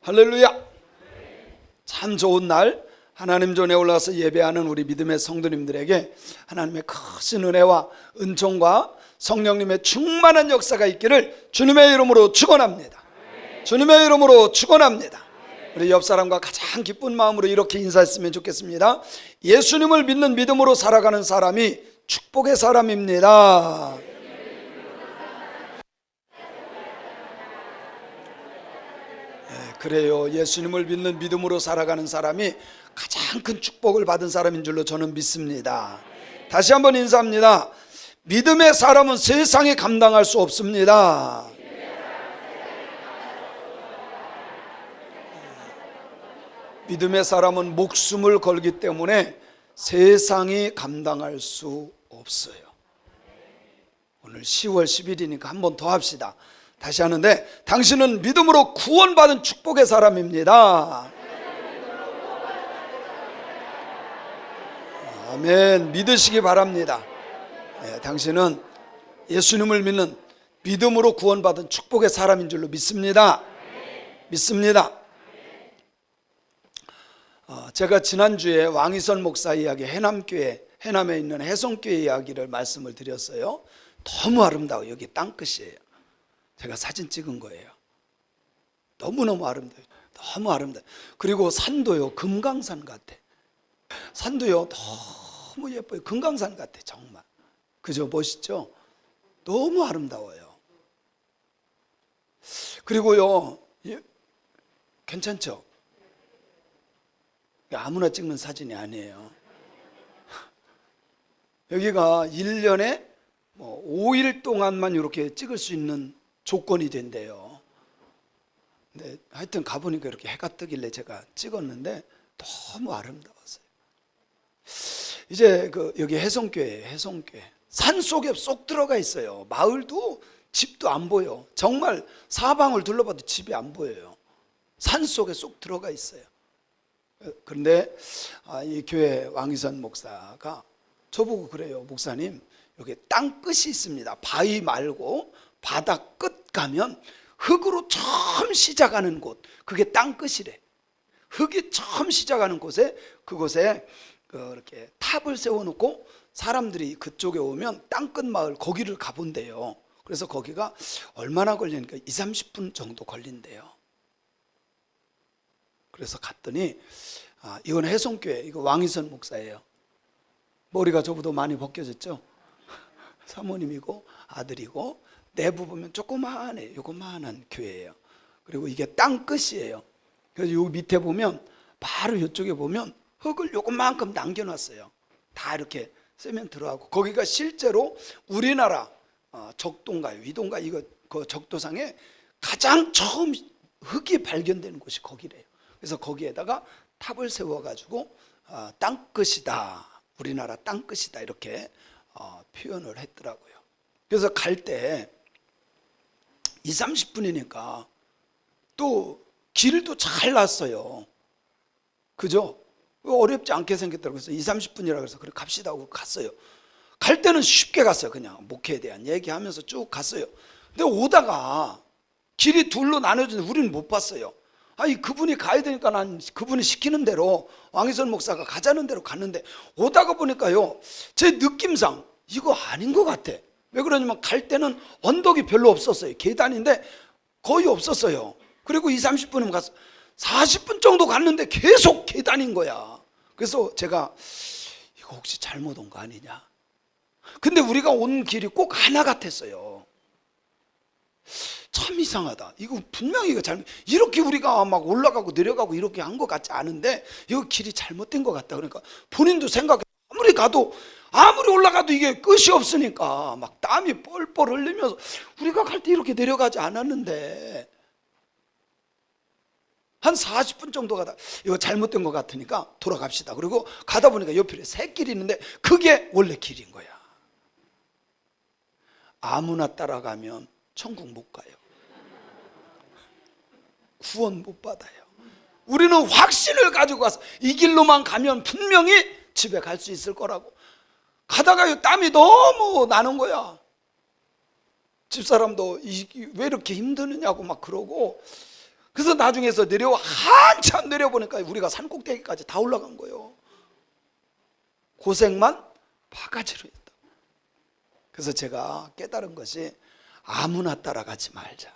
할렐루야. 참 좋은 날 하나님 전에 올라가서 예배하는 우리 믿음의 성도님들에게 하나님의 크신 은혜와 은총과 성령님의 충만한 역사가 있기를 주님의 이름으로 축원합니다. 주님의 이름으로 축원합니다. 우리 옆 사람과 가장 기쁜 마음으로 이렇게 인사했으면 좋겠습니다. 예수님을 믿는 믿음으로 살아가는 사람이 축복의 사람입니다. 그래요. 예수님을 믿는 믿음으로 살아가는 사람이 가장 큰 축복을 받은 사람인 줄로 저는 믿습니다. 다시 한번 인사합니다. 믿음의 사람은 세상에 감당할 수 없습니다. 믿음의 사람은 목숨을 걸기 때문에 세상이 감당할 수 없어요. 오늘 10월 10일이니까 한 번 더 합시다. 다시 하는데, 당신은 믿음으로 구원받은 축복의 사람입니다. 아멘. 믿으시기 바랍니다. 당신은 예수님을 믿는 믿음으로 구원받은 축복의 사람인 줄로 믿습니다. 믿습니다. 제가 지난주에 왕이선 목사 이야기, 해남에 있는 혜성교회 이야기를 말씀을 드렸어요. 너무 아름다워요. 여기 땅끝이에요. 제가 사진 찍은 거예요. 너무너무 아름다워요. 너무 아름다워요. 그리고 산도요, 금강산 같아. 산도요, 너무 예뻐요. 금강산 같아, 정말. 그죠? 멋있죠? 너무 아름다워요. 그리고요, 괜찮죠? 아무나 찍는 사진이 아니에요. 여기가 1년에 5일 동안만 이렇게 찍을 수 있는 조건이 된대요. 근데 하여튼 가보니까 이렇게 해가 뜨길래 제가 찍었는데 너무 아름다웠어요. 이제 여기 혜성교회 산 속에 쏙 들어가 있어요. 마을도 집도 안 보여. 정말 사방을 둘러봐도 집이 안 보여요. 산 속에 쏙 들어가 있어요. 그런데 이 교회 왕이선 목사가 저보고 그래요. 목사님, 여기 땅끝이 있습니다. 바위 말고 바다 끝 가면 흙으로 처음 시작하는 곳, 그게 땅끝이래. 흙이 처음 시작하는 곳에, 그곳에 이렇게 탑을 세워놓고 사람들이 그쪽에 오면 땅끝 마을 거기를 가본대요. 그래서 거기가 얼마나 걸리니까 20-30분 정도 걸린대요. 그래서 갔더니 이건 혜성교회, 이거 왕이선 목사예요. 머리가 저보다 많이 벗겨졌죠. 사모님이고 아들이고, 내부 보면 조그마하네, 요거만한 교회예요. 그리고 이게 땅끝이에요. 그래서 요 밑에 보면, 바로 이쪽에 보면 흙을 요것만큼 남겨놨어요. 다 이렇게 세멘트로. 거기가 실제로 우리나라 적도인가요, 위도인가, 이거 그 적도상에 가장 처음 흙이 발견되는 곳이 거기래요. 그래서 거기에다가 탑을 세워가지고 땅끝이다, 우리나라 땅끝이다, 이렇게 표현을 했더라고요. 그래서 갈 때 20-30분이니까 또 길도 잘 났어요. 그죠? 어렵지 않게 생겼더라고요. 그래서 20-30분이라고 해서 그래 갑시다 하고 갔어요. 갈 때는 쉽게 갔어요. 그냥 목회에 대한 얘기하면서 쭉 갔어요. 근데 오다가 길이 둘로 나눠졌는데 우리는 못 봤어요. 아니, 그분이 가야 되니까 난 그분이 시키는 대로, 왕이선 목사가 가자는 대로 갔는데, 오다가 보니까요, 제 느낌상 이거 아닌 것 같아. 왜 그러냐면 갈 때는 언덕이 별로 없었어요. 계단인데 거의 없었어요. 그리고 20-30분이면 갔어. 40분 정도 갔는데 계속 계단인 거야. 그래서 제가 이거 혹시 잘못 온 거 아니냐. 근데 우리가 온 길이 꼭 하나 같았어요. 참 이상하다. 이거 분명히 이거 잘못, 이렇게 우리가 막 올라가고 내려가고 이렇게 한 것 같지 않은데 이거 길이 잘못된 것 같다. 그러니까 본인도 생각해. 아무리 올라가도 이게 끝이 없으니까 막 땀이 뻘뻘 흘리면서, 우리가 갈 때 이렇게 내려가지 않았는데, 한 40분 정도 가다 이거 잘못된 것 같으니까 돌아갑시다. 그리고 가다 보니까 옆에 새길이 있는데 그게 원래 길인 거야. 아무나 따라가면 천국 못 가요. 구원 못 받아요. 우리는 확신을 가지고 가서 이 길로만 가면 분명히 집에 갈 수 있을 거라고. 가다가 땀이 너무 나는 거야. 집사람도 왜 이렇게 힘드느냐고 막 그러고, 그래서 나중에서 한참 내려보니까 우리가 산꼭대기까지 다 올라간 거예요. 고생만 바가지로 했다. 그래서 제가 깨달은 것이 아무나 따라가지 말자.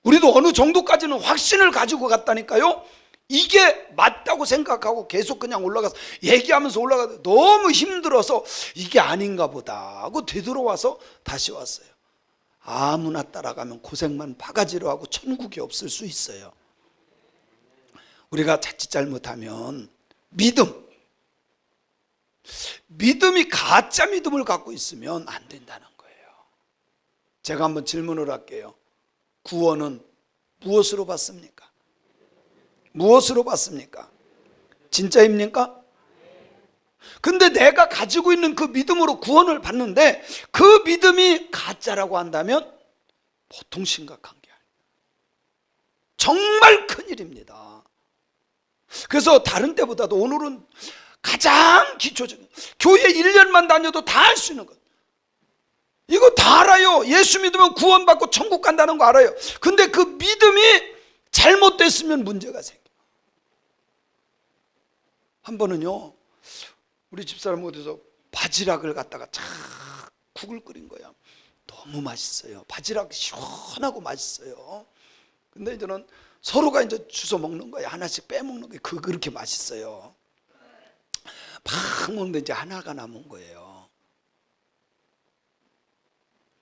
우리도 어느 정도까지는 확신을 가지고 갔다니까요. 이게 맞다고 생각하고 계속 그냥 올라가서 얘기하면서 올라가서 너무 힘들어서 이게 아닌가 보다 하고 되돌아와서 다시 왔어요. 아무나 따라가면 고생만 바가지로 하고 천국이 없을 수 있어요. 우리가 자칫 잘못하면 믿음이 가짜 믿음을 갖고 있으면 안 된다는 거예요. 제가 한번 질문을 할게요. 구원은 무엇으로 받습니까? 무엇으로 받습니까? 진짜입니까? 근데 내가 가지고 있는 그 믿음으로 구원을 받는데 그 믿음이 가짜라고 한다면 보통 심각한 게 아니에요. 정말 큰일입니다. 그래서 다른 때보다도 오늘은 가장 기초적인, 교회 1년만 다녀도 다 할 수 있는 것, 이거 다 알아요. 예수 믿으면 구원받고 천국 간다는 거 알아요. 근데 그 믿음이 잘못됐으면 문제가 생겨요. 한 번은요, 우리 집사람 어디서 바지락을 갖다가 착 국을 끓인 거야. 너무 맛있어요. 바지락 시원하고 맛있어요. 근데 이제는 서로가 이제 주워 먹는 거야. 하나씩 빼먹는 거야. 그렇게 맛있어요. 막 먹는데 이제 하나가 남은 거예요.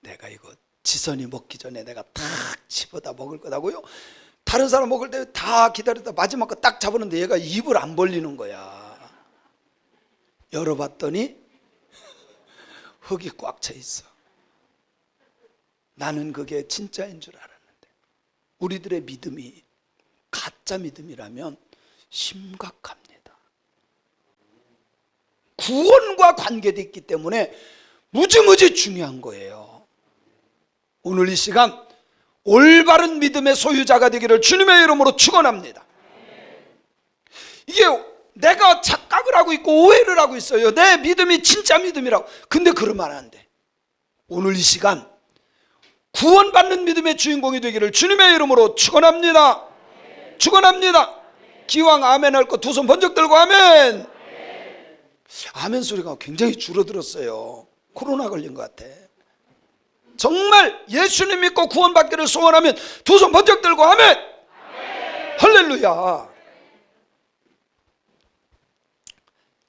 내가 이거 지선이 먹기 전에 내가 탁 집어다 먹을 거다고요. 다른 사람 먹을 때 다 기다리다 마지막 거 딱 잡았는데 얘가 입을 안 벌리는 거야. 열어봤더니 흙이 꽉 차 있어. 나는 그게 진짜인 줄 알았는데 우리들의 믿음이 가짜 믿음이라면 심각합니다. 구원과 관계되어 있기 때문에 무지무지 중요한 거예요. 오늘 이 시간 올바른 믿음의 소유자가 되기를 주님의 이름으로 축원합니다. 이게 내가 착각을 하고 있고 오해를 하고 있어요. 내 믿음이 진짜 믿음이라고. 근데 그러면 안 돼. 오늘 이 시간 구원받는 믿음의 주인공이 되기를 주님의 이름으로 축원합니다. 축원합니다. 기왕 아멘 할 거 두 손 번쩍 들고 아멘. 아멘 소리가 굉장히 줄어들었어요. 코로나 걸린 것 같아. 정말 예수님 믿고 구원받기를 소원하면 두 손 번쩍 들고 아멘. 할렐루야.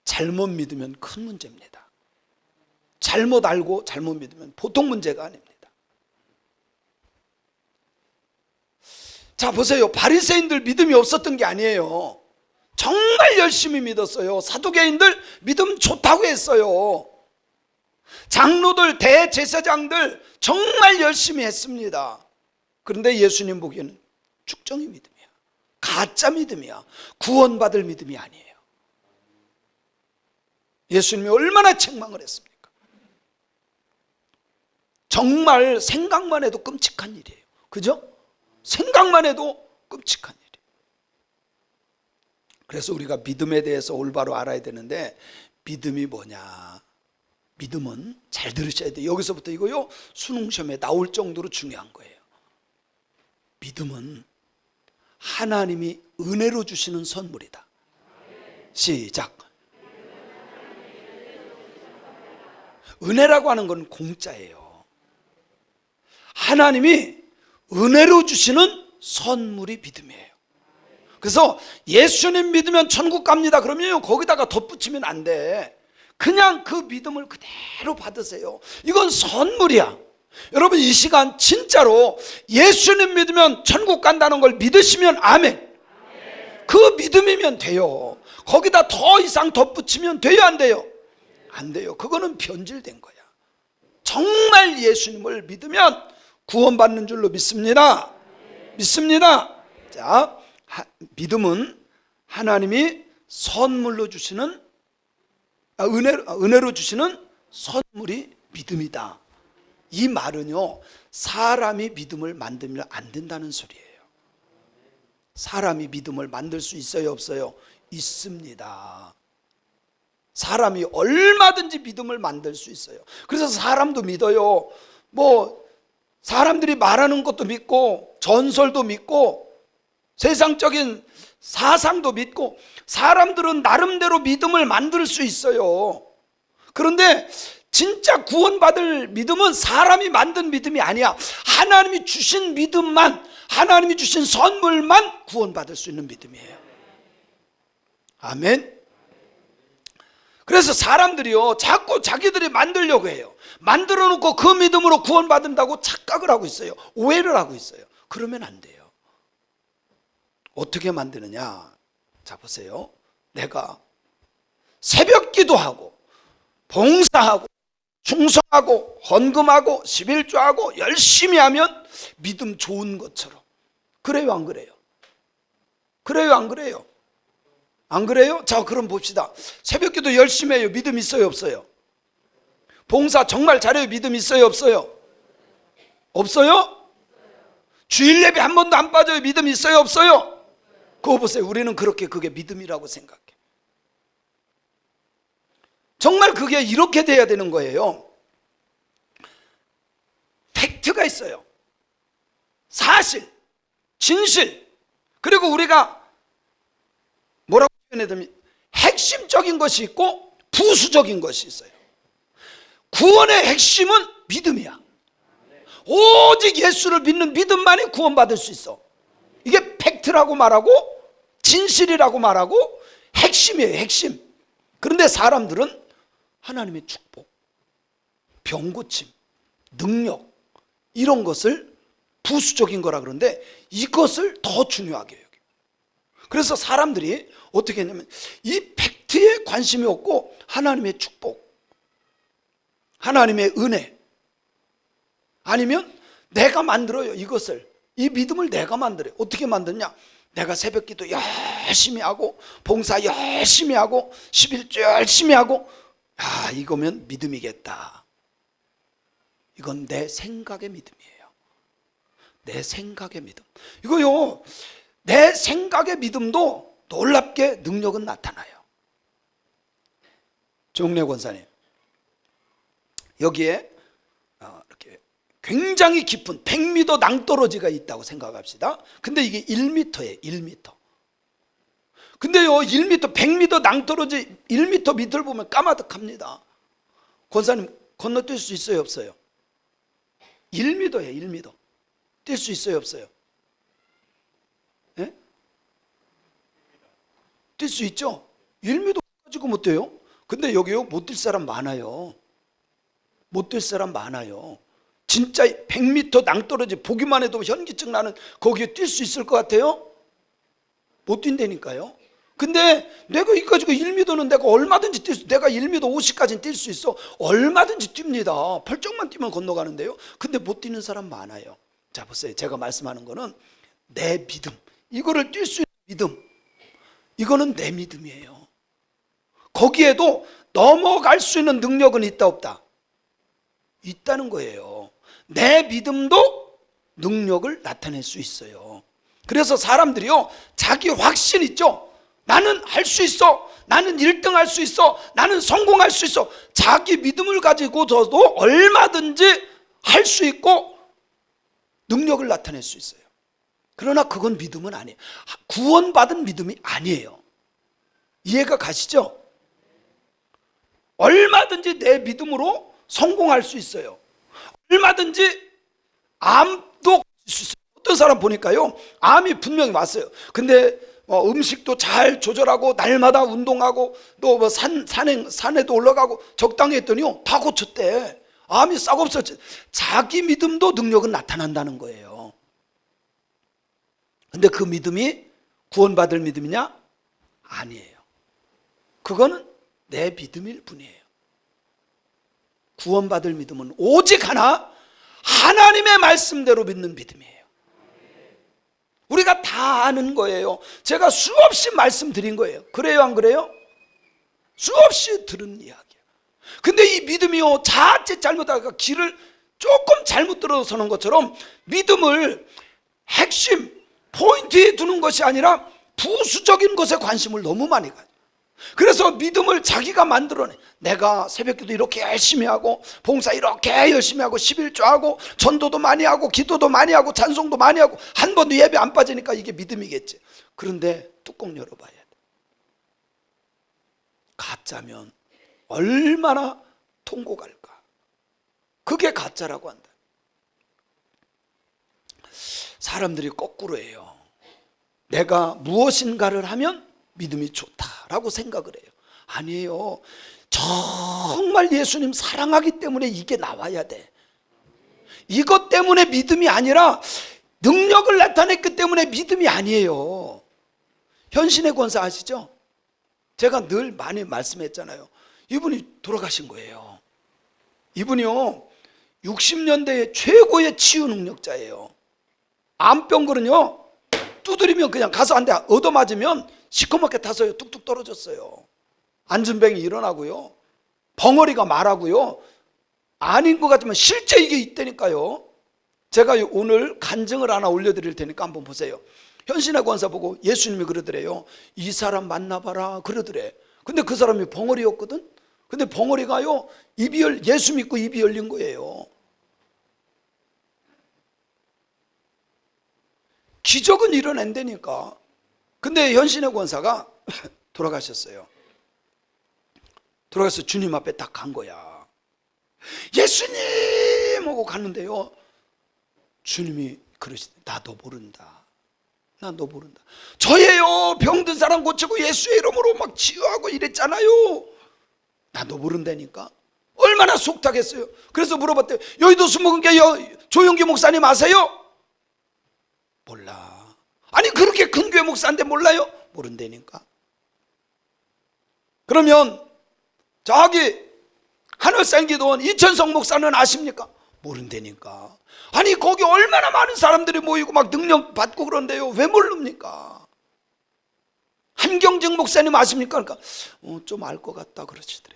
잘못 믿으면 큰 문제입니다. 잘못 알고 잘못 믿으면 보통 문제가 아닙니다. 자, 보세요. 바리새인들 믿음이 없었던 게 아니에요. 정말 열심히 믿었어요. 사두개인들 믿음 좋다고 했어요. 장로들, 대제사장들 정말 열심히 했습니다. 그런데 예수님 보기에는 축정의 믿음이야. 가짜 믿음이야. 구원받을 믿음이 아니에요. 예수님이 얼마나 책망을 했습니까? 정말 생각만 해도 끔찍한 일이에요. 그죠? 생각만 해도 끔찍한 일이에요. 그래서 우리가 믿음에 대해서 올바로 알아야 되는데, 믿음이 뭐냐? 믿음은 잘 들으셔야 돼요. 여기서부터 이거요, 수능 시험에 나올 정도로 중요한 거예요. 믿음은 하나님이 은혜로 주시는 선물이다. 시작. 은혜라고 하는 건 공짜예요. 하나님이 은혜로 주시는 선물이 믿음이에요. 그래서 예수님 믿으면 천국 갑니다 그러면 거기다가 덧붙이면 안 돼. 그냥 그 믿음을 그대로 받으세요. 이건 선물이야. 여러분, 이 시간 진짜로 예수님 믿으면 천국 간다는 걸 믿으시면 아멘. 그 믿음이면 돼요. 거기다 더 이상 덧붙이면 돼요, 안 돼요? 안 돼요. 그거는 변질된 거야. 정말 예수님을 믿으면 구원받는 줄로 믿습니다. 믿습니다. 자, 믿음은 하나님이 선물로 주시는, 은혜로 주시는 선물이 믿음이다. 이 말은요, 사람이 믿음을 만들면 안 된다는 소리예요. 사람이 믿음을 만들 수 있어요, 없어요? 있습니다. 사람이 얼마든지 믿음을 만들 수 있어요. 그래서 사람도 믿어요. 뭐 사람들이 말하는 것도 믿고 전설도 믿고 세상적인 사상도 믿고 사람들은 나름대로 믿음을 만들 수 있어요. 그런데 진짜 구원받을 믿음은 사람이 만든 믿음이 아니야. 하나님이 주신 믿음만, 하나님이 주신 선물만 구원받을 수 있는 믿음이에요. 아멘. 그래서 사람들이요 자꾸 자기들이 만들려고 해요. 만들어 놓고 그 믿음으로 구원받는다고 착각을 하고 있어요. 오해를 하고 있어요. 그러면 안 돼요. 어떻게 만드느냐? 자 보세요. 내가 새벽 기도하고 봉사하고 충성하고 헌금하고 11조하고 열심히 하면 믿음 좋은 것처럼. 그래요 안 그래요? 그래요 안 그래요? 안 그래요? 자 그럼 봅시다. 새벽기도 열심히 해요. 믿음 있어요 없어요? 봉사 정말 잘해요. 믿음 있어요 없어요? 없어요? 주일 예배 한 번도 안 빠져요. 믿음 있어요 없어요? 그거 보세요. 우리는 그렇게 그게 믿음이라고 생각해. 정말 그게 이렇게 돼야 되는 거예요. 팩트가 있어요. 사실, 진실, 그리고 우리가 뭐라고 표현해야 되면 핵심적인 것이 있고 부수적인 것이 있어요. 구원의 핵심은 믿음이야. 오직 예수를 믿는 믿음만이 구원받을 수 있어. 이게 팩트라고 말하고 진실이라고 말하고 핵심이에요. 핵심. 그런데 사람들은 하나님의 축복, 병고침, 능력 이런 것을 부수적인 거라 그러는데 이것을 더 중요하게 여겨요. 그래서 사람들이 어떻게 했냐면 이 팩트에 관심이 없고 하나님의 축복, 하나님의 은혜, 아니면 내가 만들어요. 이것을, 이 믿음을 내가 만들어요. 어떻게 만드냐? 내가 새벽기도 열심히 하고 봉사 열심히 하고 11조 열심히 하고, 아 이거면 믿음이겠다. 이건 내 생각의 믿음이에요. 내 생각의 믿음. 이거요 내 생각의 믿음도 놀랍게 능력은 나타나요. 정례 권사님, 여기에 이렇게 굉장히 깊은 100m 낭떠러지가 있다고 생각합시다. 근데 이게 1m예요. 1m. 근데요 1m, 100m 낭떠러지 1m 밑을 보면 까마득합니다. 권사님 건너뛸 수 있어요 없어요? 1m예요. 1m. 뛸 수 있어요 없어요? 예? 뛸 수 있죠? 1m 가지고 못 뛰어요? 근데 여기요 못 뛸 사람 많아요. 못 뛸 사람 많아요. 진짜 100m 낭떠러지 보기만 해도 현기증 나는 거기에 뛸 수 있을 것 같아요? 못 뛴다니까요. 근데 내가 이거 가지고 1m는 내가 얼마든지 뛸 수, 내가 1m 50까지는 뛸 수 있어. 얼마든지 뜁니다. 펄쩍만 뛰면 건너가는데요. 근데 못 뛰는 사람 많아요. 자 보세요. 제가 말씀하는 거는 내 믿음, 이거를 뛸 수 있는 믿음, 이거는 내 믿음이에요. 거기에도 넘어갈 수 있는 능력은 있다 없다? 있다는 거예요. 내 믿음도 능력을 나타낼 수 있어요. 그래서 사람들이요 자기 확신 있죠? 나는 할 수 있어, 나는 1등 할 수 있어, 나는 성공할 수 있어. 자기 믿음을 가지고서도 얼마든지 할 수 있고 능력을 나타낼 수 있어요. 그러나 그건 믿음은 아니에요. 구원받은 믿음이 아니에요. 이해가 가시죠? 얼마든지 내 믿음으로 성공할 수 있어요. 얼마든지 암도 수 있어요. 어떤 사람 보니까요 암이 분명히 왔어요. 근데 음식도 잘 조절하고 날마다 운동하고 또 뭐 산에도 올라가고 적당히 했더니요 다 고쳤대. 암이 싹 없었지. 자기 믿음도 능력은 나타난다는 거예요. 근데 그 믿음이 구원받을 믿음이냐? 아니에요. 그거는 내 믿음일 뿐이에요. 구원받을 믿음은 오직 하나, 하나님의 말씀대로 믿는 믿음이에요. 우리가 다 아는 거예요. 제가 수없이 말씀드린 거예요. 그래요 안 그래요? 수없이 들은 이야기예요. 근데 이 믿음이요 자칫 잘못하다가 길을 조금 잘못 들어서는 것처럼 믿음을 핵심 포인트에 두는 것이 아니라 부수적인 것에 관심을 너무 많이 가요. 그래서 믿음을 자기가 만들어내. 내가 새벽기도 이렇게 열심히 하고 봉사 이렇게 열심히 하고 11조하고 전도도 많이 하고 기도도 많이 하고 찬송도 많이 하고 한 번도 예배 안 빠지니까 이게 믿음이겠지. 그런데 뚜껑 열어봐야 돼. 가짜면 얼마나 통곡할까. 그게 가짜라고 한다. 사람들이 거꾸로 해요. 내가 무엇인가를 하면 믿음이 좋다라고 생각을 해요. 아니에요. 정말 예수님 사랑하기 때문에 이게 나와야 돼. 이것 때문에 믿음이 아니라 능력을 나타냈기 때문에 믿음이 아니에요. 현신의 권사 아시죠? 제가 늘 많이 말씀했잖아요. 이분이 돌아가신 거예요. 이분이요 60년대의 최고의 치유 능력자예요. 암병걸은요 두드리면 그냥 가서 한 대 얻어맞으면 시커멓게 타서요 뚝뚝 떨어졌어요. 안전병이 일어나고요, 벙어리가 말하고요, 아닌 것 같지만 실제 이게 있다니까요. 제가 오늘 간증을 하나 올려드릴 테니까 한번 보세요. 현신의 권사 보고 예수님이 그러더래요. 이 사람 만나봐라 그러더래. 근데 그 사람이 벙어리였거든. 근데 벙어리가요 예수 믿고 입이 열린 거예요. 기적은 일어난다니까. 근데 현신의 권사가 돌아가셨어요. 돌아가서 주님 앞에 딱 간 거야. 예수님 하고 갔는데요 주님이 그러시대. 나 너 모른다. 나 너 모른다. 저예요. 병든 사람 고치고 예수의 이름으로 막 치유하고 이랬잖아요. 나 너 모른다니까. 얼마나 속닥했어요. 그래서 물어봤대요. 여의도 수목원교회 조용기 목사님 아세요? 몰라. 아니 그렇게 큰 교회 목사인데 몰라요? 모른다니까. 그러면 저기 하늘생기도원 이천성 목사는 아십니까? 모른다니까. 아니 거기 얼마나 많은 사람들이 모이고 막 능력 받고 그런데요 왜 모릅니까? 한경직 목사님 아십니까? 그러니까 좀 알 것 같다 그러시더래.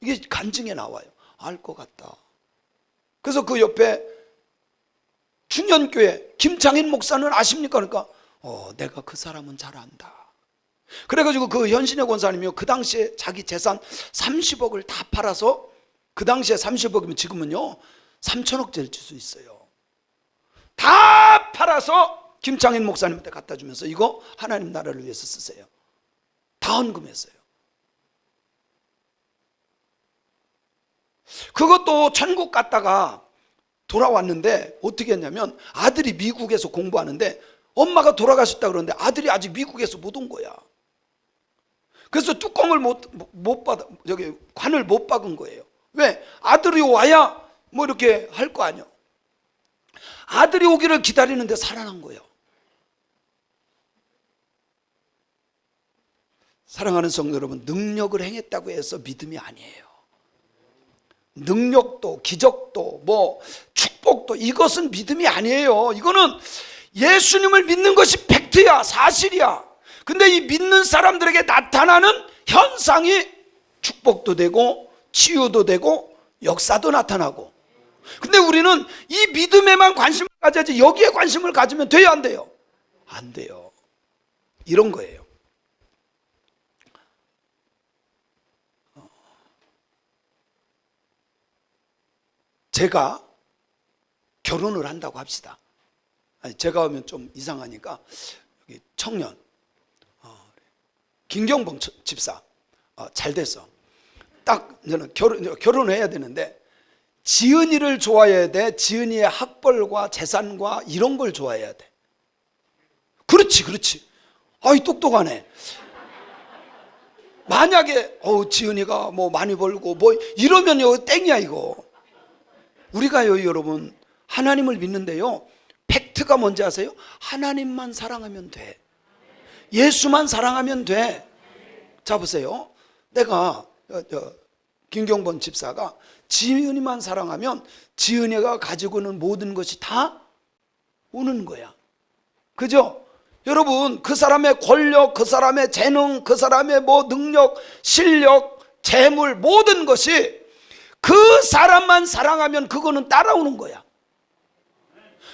이게 간증에 나와요. 알 것 같다. 그래서 그 옆에 충현교회 김창인 목사는 아십니까? 그러니까 내가 그 사람은 잘 안다. 그래가지고 그 현신의 권사님이요 그 당시에 자기 재산 30억을 다 팔아서, 그 당시에 30억이면 지금은요 3천억짜리 줄 수 있어요. 다 팔아서 김창인 목사님한테 갖다 주면서 이거 하나님 나라를 위해서 쓰세요. 다 헌금했어요. 그것도 천국 갔다가 돌아왔는데 어떻게 했냐면 아들이 미국에서 공부하는데 엄마가 돌아가셨다 그러는데 아들이 아직 미국에서 못 온 거야. 그래서 뚜껑을 못 받아, 저기 관을 못 박은 거예요. 왜? 아들이 와야 뭐 이렇게 할 거 아니야. 아들이 오기를 기다리는데 살아난 거예요. 사랑하는 성도 여러분, 능력을 행했다고 해서 믿음이 아니에요. 능력도 기적도 뭐 축복도 이것은 믿음이 아니에요. 이거는 예수님을 믿는 것이 팩트야, 사실이야. 근데 이 믿는 사람들에게 나타나는 현상이 축복도 되고 치유도 되고 역사도 나타나고. 근데 우리는 이 믿음에만 관심을 가져야지 여기에 관심을 가지면 돼요, 안 돼요? 안 돼요. 이런 거예요. 제가 결혼을 한다고 합시다. 아니, 제가 하면 좀 이상하니까 여기 청년 김경봉 집사 잘 됐어. 딱 저는 결혼을 해야 되는데 지은이를 좋아해야 돼. 지은이의 학벌과 재산과 이런 걸 좋아해야 돼. 그렇지. 아이 똑똑하네. 만약에 지은이가 뭐 많이 벌고 뭐 이러면 이거 땡이야 이거. 우리가요 여러분 하나님을 믿는데요 팩트가 뭔지 아세요? 하나님만 사랑하면 돼. 예수만 사랑하면 돼. 자 보세요. 내가 김경본 집사가 지은이만 사랑하면 지은이가 가지고 있는 모든 것이 다 오는 거야. 그죠? 여러분 그 사람의 권력, 그 사람의 재능, 그 사람의 뭐 능력, 실력, 재물 모든 것이 그 사람만 사랑하면 그거는 따라오는 거야.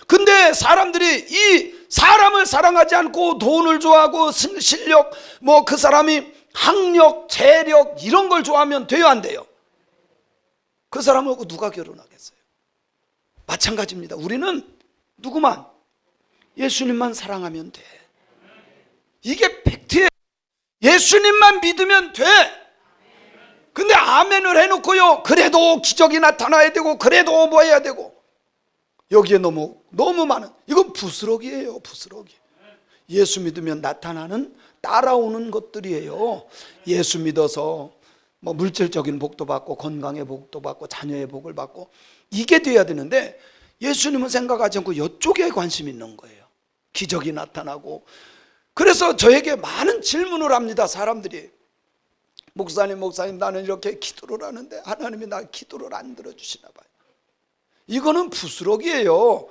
근데 사람들이 이 사람을 사랑하지 않고 돈을 좋아하고 실력, 뭐 그 사람이 학력, 재력 이런 걸 좋아하면 돼요, 안 돼요? 그 사람하고 누가 결혼하겠어요? 마찬가지입니다. 우리는 누구만? 예수님만 사랑하면 돼. 이게 팩트예요. 예수님만 믿으면 돼. 근데 아멘을 해놓고요, 그래도 기적이 나타나야 되고, 그래도 뭐 해야 되고, 여기에 너무 많은, 이건 부스러기예요. 부스러기. 예수 믿으면 나타나는 따라오는 것들이에요. 예수 믿어서 뭐 물질적인 복도 받고, 건강의 복도 받고, 자녀의 복을 받고, 이게 돼야 되는데 예수님은 생각하지 않고 이쪽에 관심 있는 거예요. 기적이 나타나고. 그래서 저에게 많은 질문을 합니다. 사람들이. 목사님 나는 이렇게 기도를 하는데 하나님이 나 기도를 안 들어주시나 봐요. 이거는 부스러기예요.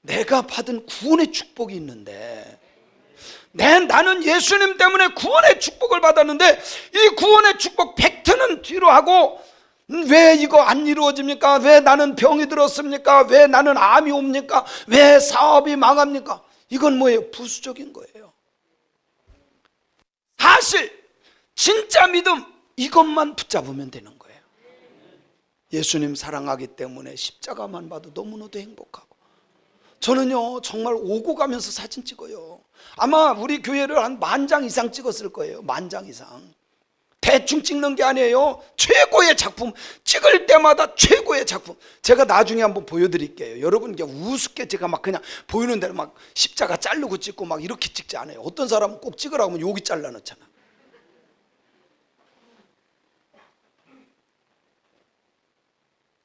내가 받은 구원의 축복이 있는데, 나는 예수님 때문에 구원의 축복을 받았는데, 이 구원의 축복 팩트는 뒤로 하고, 왜 이거 안 이루어집니까? 왜 나는 병이 들었습니까? 왜 나는 암이 옵니까? 왜 사업이 망합니까? 이건 뭐예요? 부수적인 거예요. 사실 진짜 믿음, 이것만 붙잡으면 되는 거예요. 예수님 사랑하기 때문에 십자가만 봐도 너무나도 행복하고, 저는요 정말 오고 가면서 사진 찍어요. 아마 우리 교회를 한 10,000장 이상 찍었을 거예요. 10,000장 이상. 대충 찍는 게 아니에요. 최고의 작품, 찍을 때마다 최고의 작품. 제가 나중에 한번 보여드릴게요. 여러분, 이게 우습게 제가 막 그냥 보이는 대로 막 십자가 자르고 찍고 막 이렇게 찍지 않아요. 어떤 사람은 꼭 찍으라고 하면 여기 잘라 놓잖아.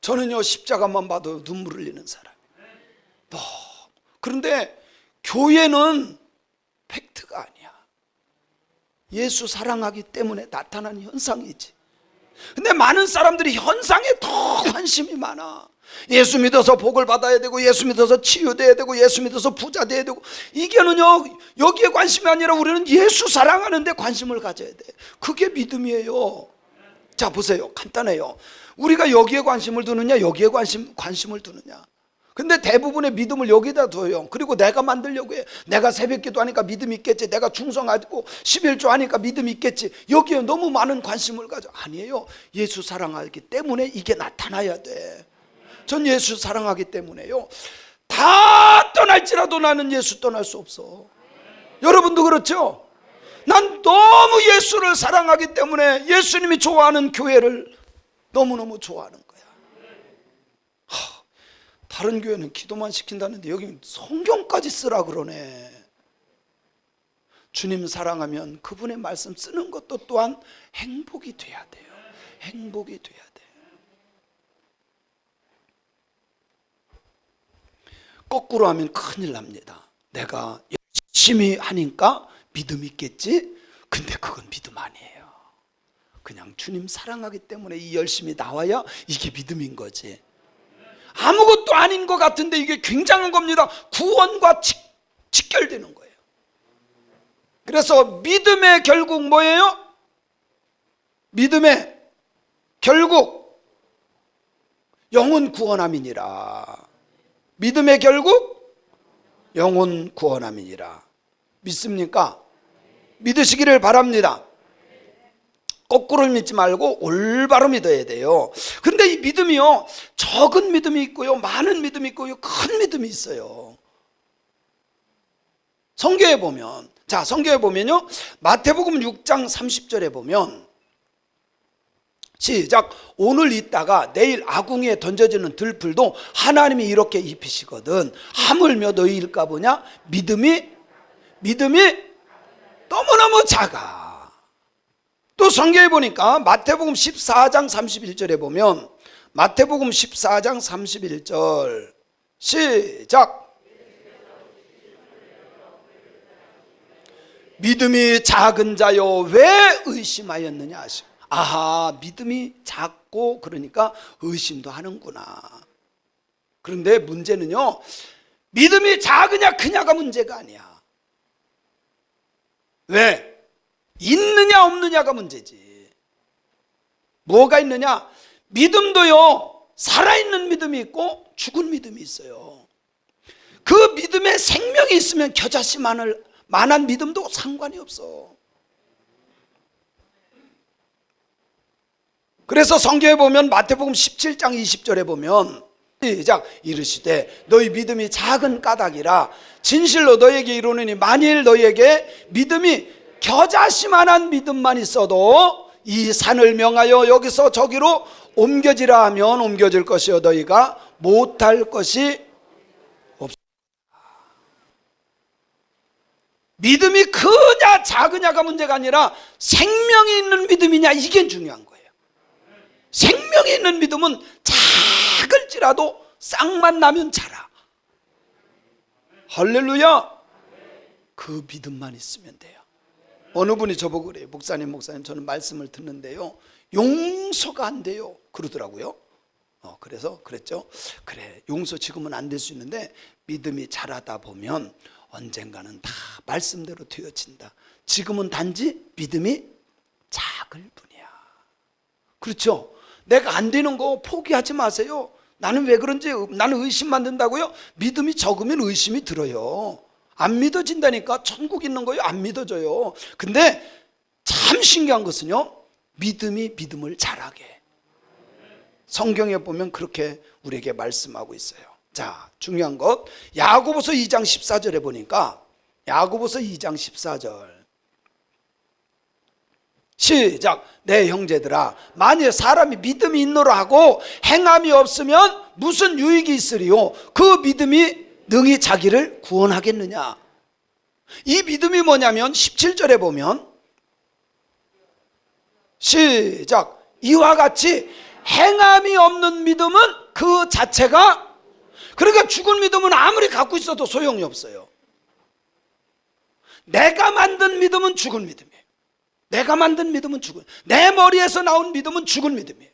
저는요 십자가만 봐도 눈물 흘리는 사람. 그런데 교회는 팩트가 아니야. 예수 사랑하기 때문에 나타나는 현상이지. 근데 많은 사람들이 현상에 더 관심이 많아. 예수 믿어서 복을 받아야 되고, 예수 믿어서 치유돼야 되고, 예수 믿어서 부자 돼야 되고, 이게는요 여기에 관심이 아니라 우리는 예수 사랑하는 데 관심을 가져야 돼. 그게 믿음이에요. 자 보세요, 간단해요. 우리가 여기에 관심을 두느냐, 여기에 관심을 두느냐. 근데 대부분의 믿음을 여기다 둬요. 그리고 내가 만들려고 해. 내가 새벽기도 하니까 믿음이 있겠지, 내가 충성하고 11조 하니까 믿음이 있겠지, 여기에 너무 많은 관심을 가져. 아니에요. 예수 사랑하기 때문에 이게 나타나야 돼. 전 예수 사랑하기 때문에요, 다 떠날지라도 나는 예수 떠날 수 없어. 여러분도 그렇죠? 난 너무 예수를 사랑하기 때문에 예수님이 좋아하는 교회를 너무너무 좋아하는 거야. 다른 교회는 기도만 시킨다는데 여기 성경까지 쓰라 그러네. 주님 사랑하면 그분의 말씀 쓰는 것도 또한 행복이 돼야 돼요. 행복이 돼야 돼. 거꾸로 하면 큰일 납니다. 내가 열심히 하니까 믿음 있겠지? 근데 그건 믿음 아니에요. 그냥 주님 사랑하기 때문에 이 열심히 나와야 이게 믿음인 거지. 아무것도 아닌 것 같은데 이게 굉장한 겁니다. 구원과 직결되는 거예요. 그래서 믿음의 결국 뭐예요? 믿음의 결국 영혼 구원함이니라. 믿음의 결국 영혼 구원함이니라. 믿습니까? 믿으시기를 바랍니다. 거꾸로 믿지 말고 올바로 믿어야 돼요. 그런데 이 믿음이요, 적은 믿음이 있고요, 많은 믿음이 있고요, 큰 믿음이 있어요. 성경에 보면, 자 성경에 보면요, 마태복음 6장 30절에 보면, 시작. 오늘 있다가 내일 아궁이에 던져지는 들풀도 하나님이 이렇게 입히시거든. 하물며 너희일까 보냐? 믿음이 너무너무 작아. 또 성경에 보니까 마태복음 14장 31절에 보면, 마태복음 14장 31절 시작. 믿음이 작은 자여 왜 의심하였느냐 하시고. 아하, 믿음이 작고 그러니까 의심도 하는구나. 그런데 문제는요, 믿음이 작으냐 크냐가 문제가 아니야. 왜? 있느냐 없느냐가 문제지. 뭐가 있느냐? 믿음도요, 살아있는 믿음이 있고 죽은 믿음이 있어요. 그 믿음에 생명이 있으면 겨자씨 만한 믿음도 상관이 없어. 그래서 성경에 보면 마태복음 17장 20절에 보면 시작 이르시되 너희 믿음이 작은 까닭이라 진실로 너희에게 이르노니 만일 너희에게 믿음이 겨자씨만한 믿음만 있어도 이 산을 명하여 여기서 저기로 옮겨지라 하면 옮겨질 것이요 너희가 못할 것이 없습니다. 믿음이 크냐 작으냐가 문제가 아니라 생명이 있는 믿음이냐 이게 중요한 거예요. 생명이 있는 믿음은 작을지라도 싹만 나면 자라. 할렐루야. 그 믿음만 있으면 돼요. 어느 분이 저보고 그래요. 목사님 저는 말씀을 듣는데요 용서가 안 돼요 그러더라고요. 그래서 그랬죠. 그래 용서 지금은 안 될 수 있는데 믿음이 자라다 보면 언젠가는 다 말씀대로 되어진다. 지금은 단지 믿음이 작을 뿐이야. 그렇죠. 내가 안 되는 거 포기하지 마세요. 나는 왜 그런지 나는 의심만 든다고요? 믿음이 적으면 의심이 들어요. 안 믿어진다니까. 천국 있는 거요 안 믿어져요. 근데 참 신기한 것은요 믿음이 믿음을 자라게 해. 성경에 보면 그렇게 우리에게 말씀하고 있어요. 자, 중요한 것 야고보서 2장 14절에 보니까 야고보서 2장 14절 시작 내 형제들아 만일 사람이 믿음이 있노라 하고 행함이 없으면 무슨 유익이 있으리요 그 믿음이 능히 자기를 구원하겠느냐. 이 믿음이 뭐냐면 17절에 보면 시작 이와 같이 행함이 없는 믿음은 그 자체가 그러니까 죽은 믿음은 아무리 갖고 있어도 소용이 없어요. 내가 만든 믿음은 죽은 믿음이에요. 내가 만든 믿음은 죽은 내 머리에서 나온 믿음은 죽은 믿음이에요.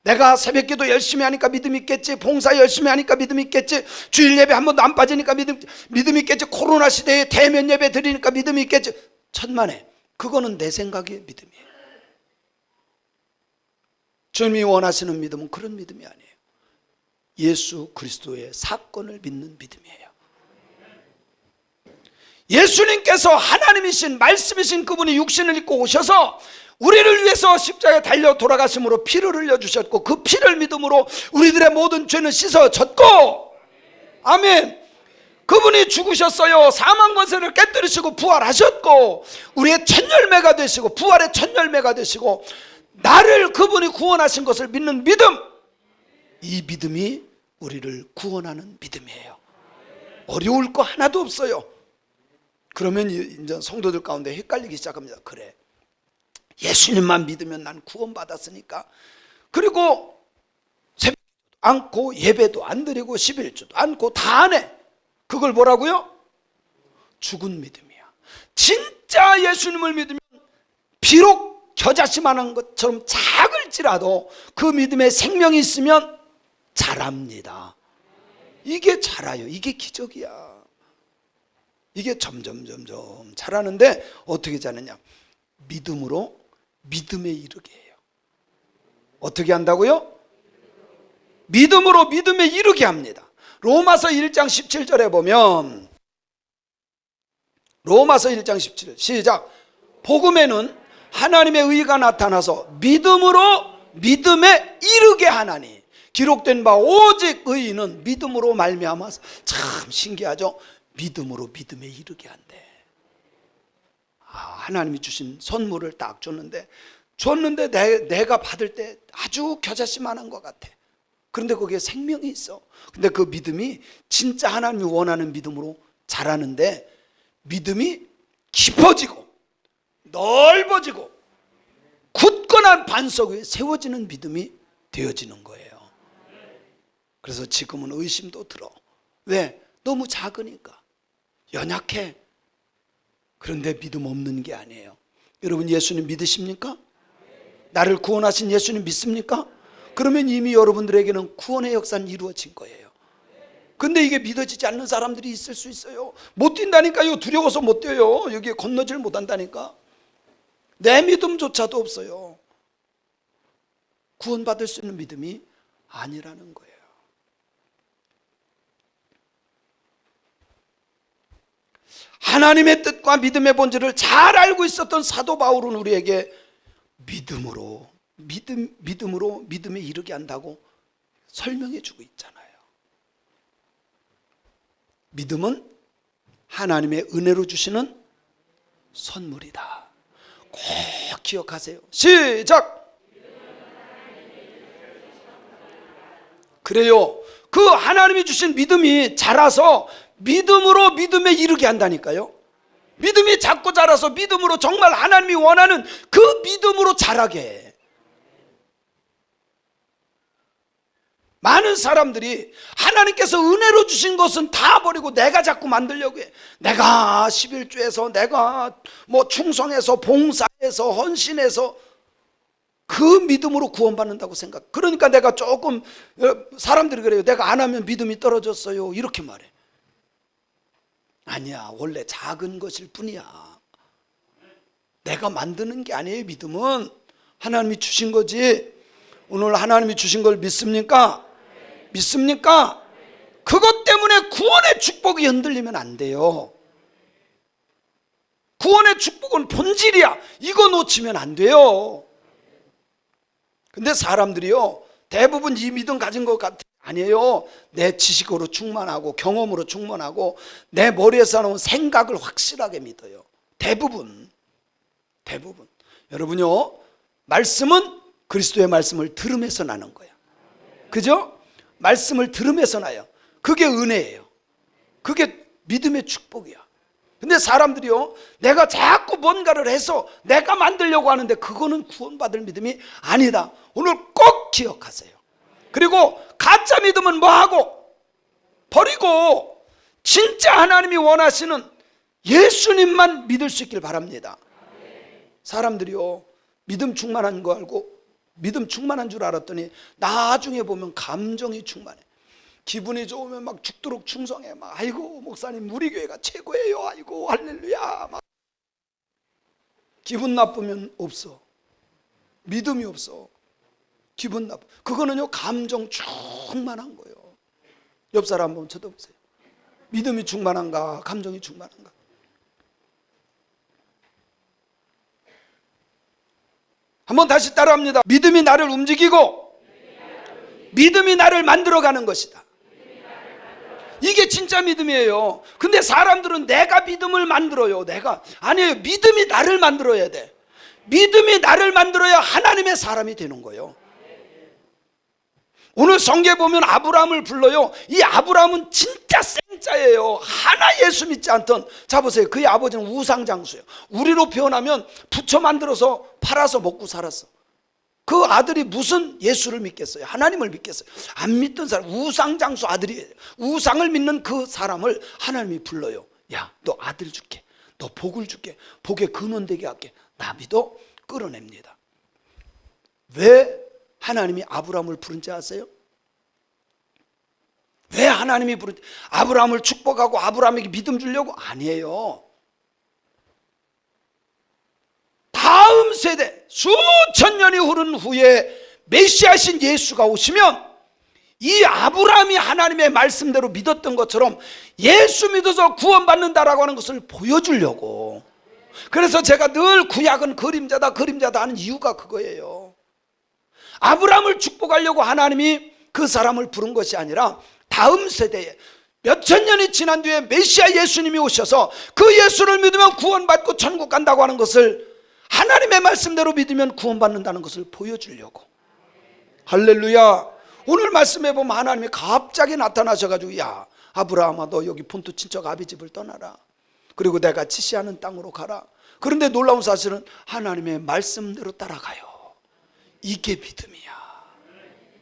내가 새벽기도 열심히 하니까 믿음 있겠지. 봉사 열심히 하니까 믿음 있겠지. 주일 예배 한 번도 안 빠지니까 믿음 있겠지. 코로나 시대에 대면 예배 드리니까 믿음 있겠지. 천만에 그거는 내 생각의 믿음이에요. 주님이 원하시는 믿음은 그런 믿음이 아니에요. 예수 그리스도의 사건을 믿는 믿음이에요. 예수님께서 하나님이신 말씀이신 그분이 육신을 입고 오셔서 우리를 위해서 십자가에 달려 돌아가심으로 피를 흘려주셨고 그 피를 믿음으로 우리들의 모든 죄는 씻어졌고 아멘. 그분이 죽으셨어요. 사망 권세를 깨뜨리시고 부활하셨고 우리의 첫 열매가 되시고 부활의 첫 열매가 되시고 나를 그분이 구원하신 것을 믿는 믿음, 이 믿음이 우리를 구원하는 믿음이에요. 어려울 거 하나도 없어요. 그러면 이제 성도들 가운데 헷갈리기 시작합니다. 그래 예수님만 믿으면 난 구원받았으니까. 그리고 새벽도 않고 예배도 안 드리고 11조도 않고 다 안 해. 그걸 뭐라고요? 죽은 믿음이야. 진짜 예수님을 믿으면 비록 겨자씨만한 것처럼 작을지라도 그 믿음에 생명이 있으면 자랍니다. 이게 자라요. 이게 기적이야. 이게 점점 자라는데 어떻게 자느냐? 믿음으로 믿음에 이르게 해요. 어떻게 한다고요? 믿음으로 믿음에 이르게 합니다. 로마서 1장 17절에 보면 로마서 1장 17절 시작 복음에는 하나님의 의가 나타나서 믿음으로 믿음에 이르게 하나니 기록된 바 오직 의인은 믿음으로 말미암아서. 참 신기하죠? 믿음으로 믿음에 이르게 한대. 하나님이 주신 선물을 딱 줬는데 내가 받을 때 아주 겨자씨만한 것 같아. 그런데 거기에 생명이 있어. 근데 그 믿음이 진짜 하나님이 원하는 믿음으로 자라는데 믿음이 깊어지고 넓어지고 굳건한 반석 위에 세워지는 믿음이 되어지는 거예요. 그래서 지금은 의심도 들어. 왜? 너무 작으니까. 연약해. 그런데 믿음 없는 게 아니에요. 여러분 예수님 믿으십니까? 나를 구원하신 예수님 믿습니까? 그러면 이미 여러분들에게는 구원의 역사는 이루어진 거예요. 근데 이게 믿어지지 않는 사람들이 있을 수 있어요. 못 뛴다니까요. 두려워서 못 뛰어요. 여기에 건너질 못한다니까. 내 믿음조차도 없어요. 구원받을 수 있는 믿음이 아니라는 거예요. 하나님의 뜻과 믿음의 본질을 잘 알고 있었던 사도 바울은 우리에게 믿음으로 믿음으로 믿음에 이르게 한다고 설명해 주고 있잖아요. 믿음은 하나님의 은혜로 주시는 선물이다. 꼭 기억하세요. 시작! 그래요. 그 하나님이 주신 믿음이 자라서 믿음으로 믿음에 이르게 한다니까요. 믿음이 자꾸 자라서 믿음으로 정말 하나님이 원하는 그 믿음으로 자라게 해. 많은 사람들이 하나님께서 은혜로 주신 것은 다 버리고 내가 자꾸 만들려고 해. 내가 11조에서 내가 충성해서 봉사해서 헌신해서 그 믿음으로 구원받는다고 생각. 그러니까 내가 조금, 사람들이 그래요. 내가 안 하면 믿음이 떨어졌어요. 이렇게 말해. 아니야. 원래 작은 것일 뿐이야. 내가 만드는 게 아니에요. 믿음은 하나님이 주신 거지. 오늘 하나님이 주신 걸 믿습니까? 믿습니까? 그것 때문에 구원의 축복이 흔들리면 안 돼요. 구원의 축복은 본질이야. 이거 놓치면 안 돼요. 근데 사람들이요, 대부분 이 믿음 가진 것 아니에요. 내 지식으로 충만하고 경험으로 충만하고 내 머리에서 나온 생각을 확실하게 믿어요. 대부분. 여러분요, 말씀은 그리스도의 말씀을 들음에서 나는 거야. 그죠? 말씀을 들음에서 나요. 그게 은혜예요. 그게 믿음의 축복이야. 근데 사람들이요, 내가 자꾸 뭔가를 해서 내가 만들려고 하는데 그거는 구원받을 믿음이 아니다. 오늘 꼭 기억하세요. 그리고 가짜 믿음은 뭐하고? 버리고 진짜 하나님이 원하시는 예수님만 믿을 수 있길 바랍니다. 사람들이요, 믿음 충만한 거 알고 믿음 충만한 줄 알았더니 나중에 보면 감정이 충만해. 기분이 좋으면 막 죽도록 충성해. 막 아이고 목사님 우리 교회가 최고예요. 아이고 할렐루야. 막 기분 나쁘면 없어. 믿음이 없어. 기분 나빠. 그거는요 감정 충만한 거예요. 옆 사람 한번 쳐다보세요. 믿음이 충만한가? 감정이 충만한가? 한번 다시 따라합니다. 믿음이 나를 움직이고 믿음이 나를 만들어가는 것이다. 이게 진짜 믿음이에요. 근데 사람들은 내가 믿음을 만들어요. 아니에요. 믿음이 나를 만들어야 돼. 믿음이 나를 만들어야 하나님의 사람이 되는 거예요. 오늘 성경에 보면 아브라함을 불러요. 이 아브라함은 진짜 생짜예요. 하나 예수 믿지 않던, 자 보세요. 그의 아버지는 우상장수예요. 우리로 표현하면 부처 만들어서 팔아서 먹고 살았어. 그 아들이 무슨 예수를 믿겠어요? 하나님을 믿겠어요? 안 믿던 사람, 우상장수 아들이에요. 우상을 믿는 그 사람을 하나님이 불러요. 야, 너 아들 줄게. 너 복을 줄게. 복의 근원 되게 할게. 나 믿어? 끌어냅니다. 왜 하나님이 아브라함을 부른지 아세요? 왜 하나님이 부른지? 아브라함을 축복하고 아브라함에게 믿음 주려고? 아니에요. 다음 세대 수천 년이 흐른 후에 메시아신 예수가 오시면 이 아브라함이 하나님의 말씀대로 믿었던 것처럼 예수 믿어서 구원받는다라고 하는 것을 보여주려고. 그래서 제가 늘 구약은 그림자다 하는 이유가 그거예요. 아브라함을 축복하려고 하나님이 그 사람을 부른 것이 아니라 다음 세대에 몇천 년이 지난 뒤에 메시아 예수님이 오셔서 그 예수를 믿으면 구원받고 천국 간다고 하는 것을 하나님의 말씀대로 믿으면 구원받는다는 것을 보여주려고. 할렐루야. 오늘 말씀해 보면 하나님이 갑자기 나타나셔가지고, 야 아브라함아, 너 여기 본토 친척 아비집을 떠나라. 그리고 내가 지시하는 땅으로 가라. 그런데 놀라운 사실은 하나님의 말씀대로 따라가요. 이게 믿음이야.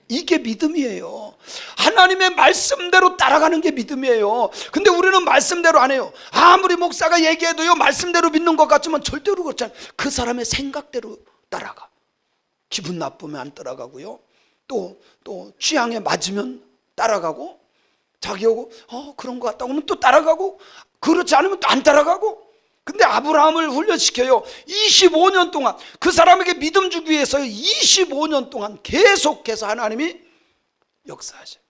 이게 믿음이에요. 하나님의 말씀대로 따라가는 게 믿음이에요. 근데 우리는 말씀대로 안 해요. 아무리 목사가 얘기해도요 말씀대로 믿는 것 같지만 절대로 그렇지 않아요. 그 사람의 생각대로 따라가. 기분 나쁘면 안 따라가고요, 또 취향에 맞으면 따라가고, 자기하고 그런 것 같다고 하면 또 따라가고, 그렇지 않으면 또 안 따라가고. 근데 아브라함을 훈련시켜요. 25년 동안 그 사람에게 믿음 주기 위해서 25년 동안 계속해서 하나님이 역사하셔요.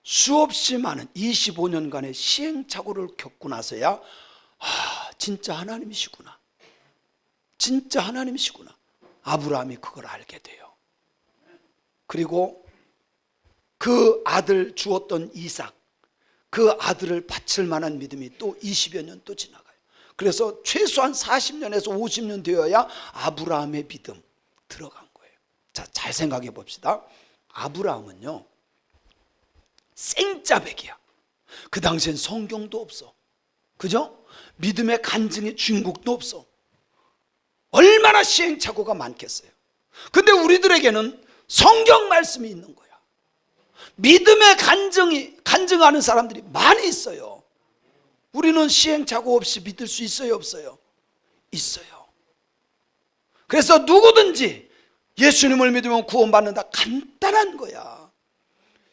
수없이 많은 25년간의 시행착오를 겪고 나서야 진짜 하나님이시구나. 진짜 하나님이시구나. 아브라함이 그걸 알게 돼요. 그리고 그 아들 주었던 이삭, 그 아들을 바칠 만한 믿음이 또 20여 년 또 지나가요. 그래서 최소한 40년에서 50년 되어야 아브라함의 믿음 들어간 거예요. 자, 잘 생각해 봅시다. 아브라함은요, 생짜배기야. 그 당시엔 성경도 없어. 그죠? 믿음의 간증의 주인공도 없어. 얼마나 시행착오가 많겠어요. 근데 우리들에게는 성경 말씀이 있는 거야. 믿음의 간증하는 사람들이 많이 있어요. 우리는 시행착오 없이 믿을 수 있어요, 없어요? 있어요. 그래서 누구든지 예수님을 믿으면 구원받는다. 간단한 거야.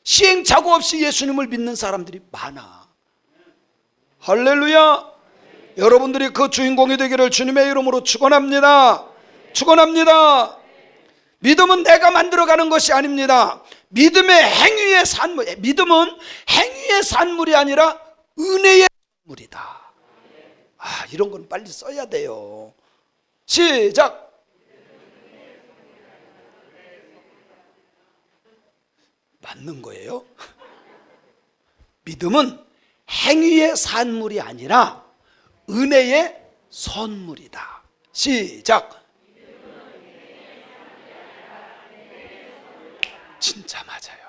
시행착오 없이 예수님을 믿는 사람들이 많아. 할렐루야. 여러분들이 그 주인공이 되기를 주님의 이름으로 축원합니다. 축원합니다. 믿음은 내가 만들어가는 것이 아닙니다. 믿음의 행위의 산물, 믿음은 행위의 산물이 아니라 은혜의 산물이다. 아, 이런 건 빨리 써야 돼요. 시작. 맞는 거예요. 믿음은 행위의 산물이 아니라 은혜의 선물이다. 시작. 진짜 맞아요.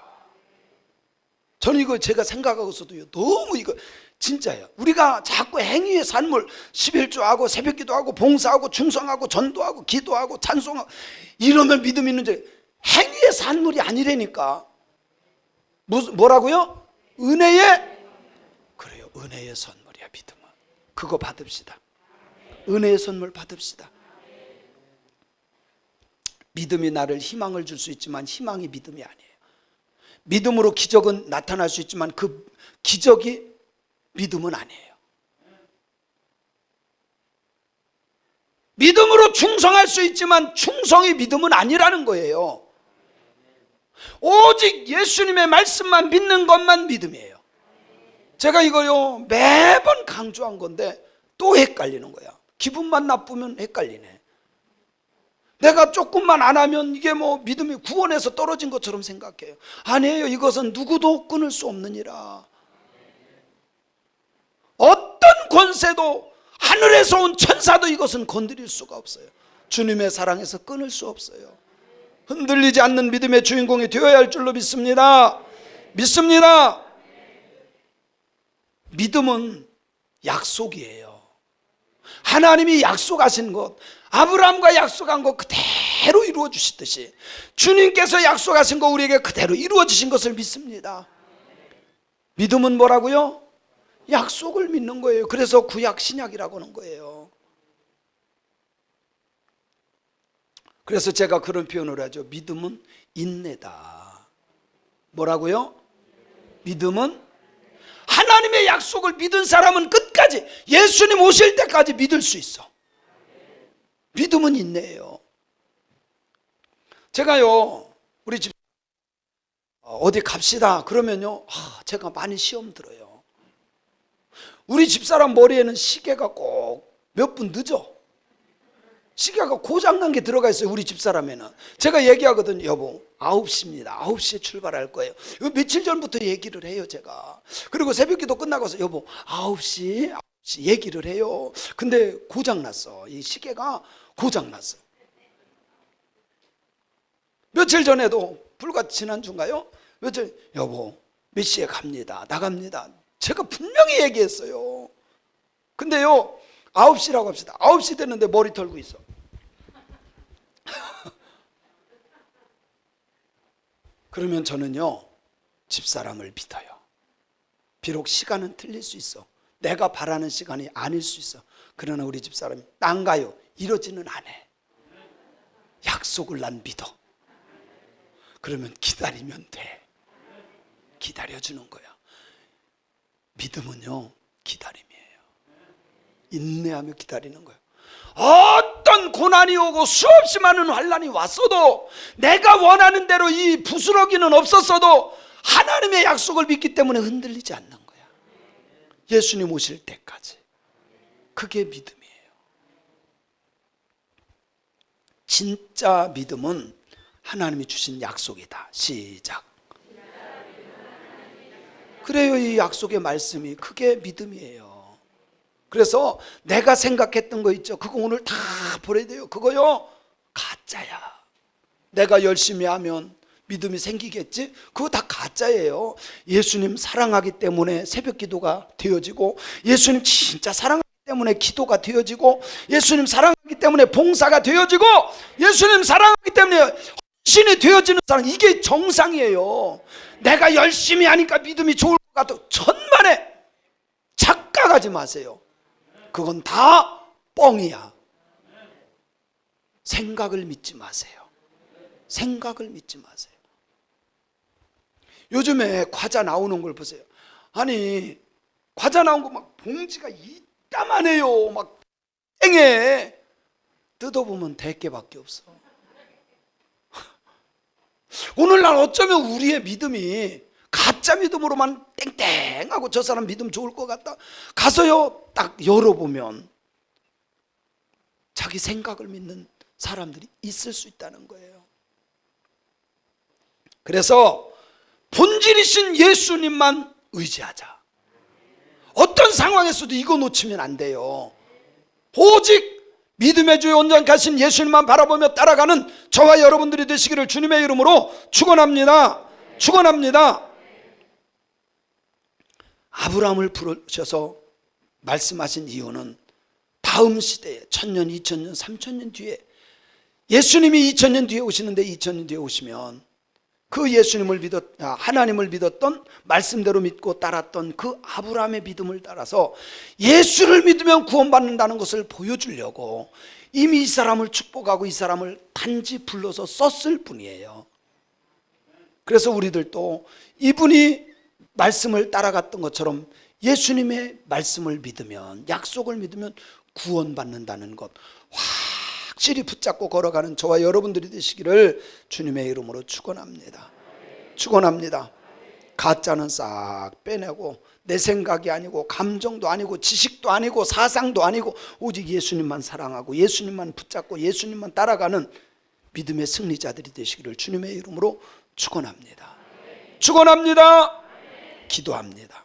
저는 이거 제가 생각하고서도요, 너무 이거 진짜예요. 우리가 자꾸 행위의 산물, 11조하고 새벽기도하고 봉사하고 충성하고 전도하고 기도하고 찬송하고 이러면 믿음이 있는지, 행위의 산물이 아니라니까. 뭐라고요? 은혜의, 그래요, 은혜의 선물이야 믿음은. 그거 받읍시다. 은혜의 선물 받읍시다. 믿음이 나를 희망을 줄 수 있지만 희망이 믿음이 아니에요. 믿음으로 기적은 나타날 수 있지만 그 기적이 믿음은 아니에요. 믿음으로 충성할 수 있지만 충성이 믿음은 아니라는 거예요. 오직 예수님의 말씀만 믿는 것만 믿음이에요. 제가 이거요 매번 강조한 건데 또 헷갈리는 거야. 기분만 나쁘면 헷갈리네. 내가 조금만 안 하면 이게 뭐 믿음이 구원에서 떨어진 것처럼 생각해요. 아니에요. 이것은 누구도 끊을 수 없느니라. 어떤 권세도, 하늘에서 온 천사도 이것은 건드릴 수가 없어요. 주님의 사랑에서 끊을 수 없어요. 흔들리지 않는 믿음의 주인공이 되어야 할 줄로 믿습니다. 믿습니다. 믿음은 약속이에요. 하나님이 약속하신 것, 아브라함과 약속한 것 그대로 이루어 주시듯이 주님께서 약속하신 것 우리에게 그대로 이루어 주신 것을 믿습니다. 믿음은 뭐라고요? 약속을 믿는 거예요. 그래서 구약 신약이라고 하는 거예요. 그래서 제가 그런 표현을 하죠. 믿음은 인내다. 뭐라고요? 믿음은, 하나님의 약속을 믿은 사람은 끝까지, 예수님 오실 때까지 믿을 수 있어. 믿음은 인내예요. 제가요, 우리 집 어디 갑시다 그러면요, 제가 많이 시험 들어요. 우리 집사람 머리에는 시계가 꼭 몇 분 늦어. 시계가 고장난 게 들어가 있어요. 우리 집사람에는. 제가 얘기하거든요. 여보 9시입니다 9시에 출발할 거예요. 이거 며칠 전부터 얘기를 해요 제가. 그리고 새벽기도 끝나고서 여보 9시 얘기를 해요. 근데 고장났어. 이 시계가 고장났어. 며칠 전에도, 불과 지난주인가요? 며칠, 여보 몇 시에 갑니다 나갑니다. 제가 분명히 얘기했어요. 근데요 9시라고 합시다. 9시 됐는데 머리 털고 있어. 그러면 저는요 집사람을 믿어요. 비록 시간은 틀릴 수 있어. 내가 바라는 시간이 아닐 수 있어. 그러나 우리 집사람이 난 가요 이러지는 않아. 약속을 난 믿어. 그러면 기다리면 돼. 기다려주는 거야. 믿음은요 기다림이에요. 인내하며 기다리는 거예요. 어떤 고난이 오고 수없이 많은 환난이 왔어도, 내가 원하는 대로 이 부스러기는 없었어도 하나님의 약속을 믿기 때문에 흔들리지 않는 거야. 예수님 오실 때까지. 그게 믿음이에요. 진짜 믿음은 하나님이 주신 약속이다. 시작. 그래요. 이 약속의 말씀이 그게 믿음이에요. 그래서 내가 생각했던 거 있죠. 그거 오늘 다 버려야 돼요. 그거요 가짜야. 내가 열심히 하면 믿음이 생기겠지? 그거 다 가짜예요. 예수님 사랑하기 때문에 새벽 기도가 되어지고, 예수님 진짜 사랑하기 때문에 기도가 되어지고, 예수님 사랑하기 때문에 봉사가 되어지고, 예수님 사랑하기 때문에 헌신이 되어지는 사람, 이게 정상이에요. 내가 열심히 하니까 믿음이 좋을 것 같아도 천만에 착각하지 마세요. 그건 다 뻥이야. 생각을 믿지 마세요. 생각을 믿지 마세요. 요즘에 과자 나오는 걸 보세요. 아니 과자 나온 거 막 봉지가 이따만해요. 막 땡해. 뜯어보면 대개밖에 없어. 오늘날 어쩌면 우리의 믿음이 가짜 믿음으로만 땡땡하고 저 사람 믿음 좋을 것 같다. 가서요 딱 열어보면 자기 생각을 믿는 사람들이 있을 수 있다는 거예요. 그래서 본질이신 예수님만 의지하자. 어떤 상황에서도 이거 놓치면 안 돼요. 오직 믿음의 주의 온전하신 예수님만 바라보며 따라가는 저와 여러분들이 되시기를 주님의 이름으로 축원합니다. 축원합니다. 아브라함을 부르셔서 말씀하신 이유는 다음 시대에 1000년, 2000년, 3000년 뒤에 예수님이 2000년 뒤에 오시는데 2000년 뒤에 오시면 그 예수님을 하나님을 믿었던, 말씀대로 믿고 따랐던 그 아브라함의 믿음을 따라서 예수를 믿으면 구원받는다는 것을 보여주려고 이미 이 사람을 축복하고 이 사람을 단지 불러서 썼을 뿐이에요. 그래서 우리들도 이분이 말씀을 따라갔던 것처럼 예수님의 말씀을 믿으면, 약속을 믿으면 구원받는다는 것 확실히 붙잡고 걸어가는 저와 여러분들이 되시기를 주님의 이름으로 축원합니다. 축원합니다. 가짜는 싹 빼내고 내 생각이 아니고 감정도 아니고 지식도 아니고 사상도 아니고 오직 예수님만 사랑하고 예수님만 붙잡고 예수님만 따라가는 믿음의 승리자들이 되시기를 주님의 이름으로 축원합니다. 축원합니다. 기도합니다.